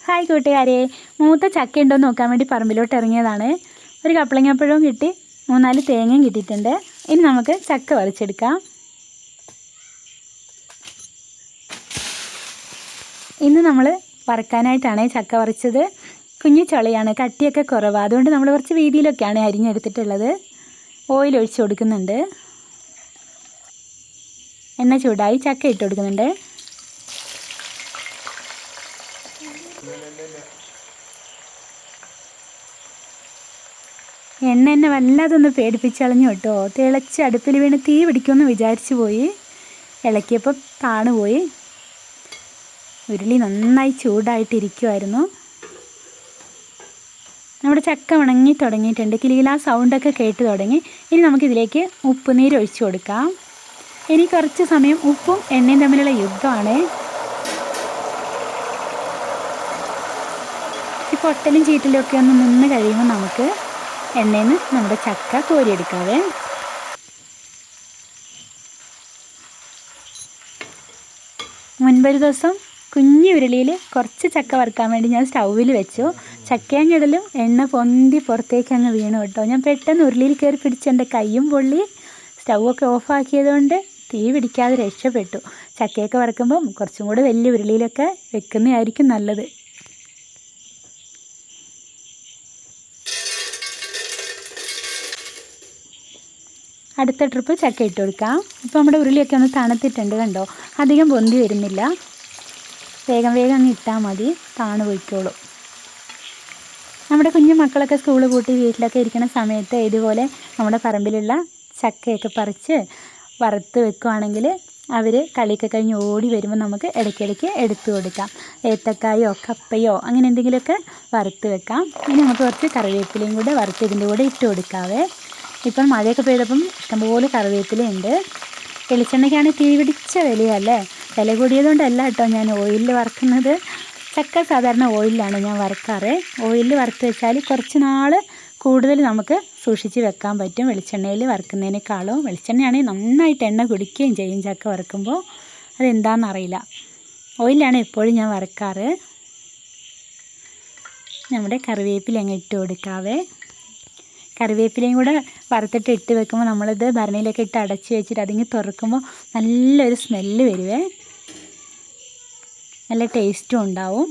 Hi കൂട്ടുകാരെ, മൂത്ത ചക്ക ഉണ്ടോ എന്ന് നോക്കാൻ വേണ്ടി പറമ്പിലോട്ട് ഇറങ്ങിയതാണ്. ഒരു കപ്പളങ്ങാപ്പഴവും കിട്ടി, 3-4 തേങ്ങയും കിട്ടിയിട്ടുണ്ട്. ഇനി നമുക്ക് ചക്ക പറിച്ചെടുക്കാം. ഇന്ന് നമ്മൾ വറുക്കാനായിട്ടാണ് ചക്ക പറിച്ചത്. കുഞ്ഞു ചുളയാണ്, കട്ടിയൊക്കെ കുറവാണ്. അതുകൊണ്ട് നമ്മൾ കുറച്ച് വീതിയിലൊക്കെയാണ് അരിഞ്ഞെടുത്തിട്ടുള്ളത്. ഓയിൽ ഒഴിച്ച് കൊടുക്കുന്നുണ്ട്. എണ്ണ ചൂടായി, ചക്ക ഇട്ട് കൊടുക്കുന്നുണ്ട്. എണ്ണ എന്നെ വല്ലാതൊന്ന് പേടിപ്പിച്ചളഞ്ഞു കേട്ടോ. തിളച്ച് അടുപ്പിൽ വീണ് തീ പിടിക്കുമെന്ന് വിചാരിച്ചു പോയി. ഇളക്കിയപ്പോൾ താണുപോയി. ഉരുളി നന്നായി ചൂടായിട്ടിരിക്കുമായിരുന്നു. നമ്മുടെ ചക്ക ഉണങ്ങി തുടങ്ങിയിട്ടുണ്ട്. കിലുകിലാ സൗണ്ടൊക്കെ കേട്ട് തുടങ്ങി. ഇനി നമുക്കിതിലേക്ക് ഉപ്പുനീര് ഒഴിച്ചു കൊടുക്കാം. ഇനി കുറച്ച് സമയം ഉപ്പും എണ്ണയും തമ്മിലുള്ള യുദ്ധമാണ്. ഈ പൊട്ടലും ചീറ്റലും ഒക്കെ ഒന്ന് നിന്ന് കഴിയുമ്പോൾ നമുക്ക് എണ്ണയിൽ നിന്ന് നമ്മുടെ ചക്ക കോരിയെടുക്കാവേ. മുൻപൊരു ദിവസം കുഞ്ഞു ഉരുളിയിൽ കുറച്ച് ചക്ക വറുക്കാൻ വേണ്ടി ഞാൻ സ്റ്റൗവിൽ വെച്ചു. ചക്കയും കിടലും എണ്ണ പൊന്തി പുറത്തേക്ക് അങ്ങ് വീണു കേട്ടോ. ഞാൻ പെട്ടെന്ന് ഉരുളിയിൽ കയറി പിടിച്ച് എൻ്റെ കയ്യും പൊള്ളി. സ്റ്റൗവൊക്കെ ഓഫാക്കിയതുകൊണ്ട് തീ പിടിക്കാതെ രക്ഷപ്പെട്ടു. ചക്കയൊക്കെ വറുക്കുമ്പം കുറച്ചും കൂടെ വലിയ ഉരുളിയിലൊക്കെ വെക്കുന്നതായിരിക്കും നല്ലത്. അടുത്ത ട്രിപ്പ് ചക്ക ഇട്ട് കൊടുക്കാം. ഇപ്പോൾ നമ്മുടെ ഉരുളിയൊക്കെ ഒന്ന് തണുത്തിട്ടുണ്ട് കണ്ടോ. അധികം പൊന്തി വരുന്നില്ല. വേഗം വേഗം അങ്ങ് ഇട്ടാൽ മതി, താണു പോയിക്കോളൂ. നമ്മുടെ കുഞ്ഞു മക്കളൊക്കെ സ്കൂൾ പൂട്ടി വീട്ടിലൊക്കെ ഇരിക്കുന്ന സമയത്ത് ഇതുപോലെ നമ്മുടെ പറമ്പിലുള്ള ചക്കയൊക്കെ പറിച്ച് വറുത്ത് വെക്കുകയാണെങ്കിൽ അവർ കളിയൊക്കെ കഴിഞ്ഞ് ഓടി വരുമ്പോൾ നമുക്ക് ഇടയ്ക്കിടയ്ക്ക് എടുത്തു കൊടുക്കാം. ഏത്തക്കായോ കപ്പയോ അങ്ങനെ എന്തെങ്കിലുമൊക്കെ വറുത്ത് വെക്കാം. ഇനി നമുക്ക് കുറച്ച് കറിവേപ്പിലയും കൂടെ വറുത്ത് ഇതിൻ്റെ കൂടെ ഇട്ട് കൊടുക്കാവേ. ഇപ്പം മഴയൊക്കെ പെയ്തപ്പം ഇഷ്ടംപോലെ കറിവേപ്പിലയുണ്ട്. വെളിച്ചെണ്ണയ്ക്കാണ് തീ പിടിച്ച വിലയല്ലേ. വില കൂടിയതുകൊണ്ടല്ല കേട്ടോ ഞാൻ ഓയിലിൽ വറുക്കുന്നത്. ചക്ക സാധാരണ ഓയിലാണ് ഞാൻ വറുക്കാറ്. ഓയിലിൽ വറുത്ത് വെച്ചാൽ കുറച്ച് നാൾ കൂടുതൽ നമുക്ക് സൂക്ഷിച്ച് വെക്കാൻ പറ്റും വെളിച്ചെണ്ണയിൽ വറുക്കുന്നതിനേക്കാളും. വെളിച്ചെണ്ണയാണെങ്കിൽ നന്നായിട്ട് എണ്ണ കുടിക്കുകയും ചെയ്യും ചക്ക വറുക്കുമ്പോൾ. അതെന്താണെന്നറിയില്ല. ഓയിലാണ് എപ്പോഴും ഞാൻ വറുക്കാറ്. നമ്മുടെ കറിവേപ്പില അങ്ങ് ഇട്ട് കൊടുക്കാവേ. കറിവേപ്പിലയും കൂടെ വറുത്തിട്ട് ഇട്ട് വെക്കുമ്പോൾ നമ്മളിത് ഭരണിയിലൊക്കെ ഇട്ട് അടച്ച് വെച്ചിട്ട് അതിങ്ങ് തുറക്കുമ്പോൾ നല്ലൊരു സ്മെല്ല് വരുവേ. നല്ല ടേസ്റ്റും ഉണ്ടാവും.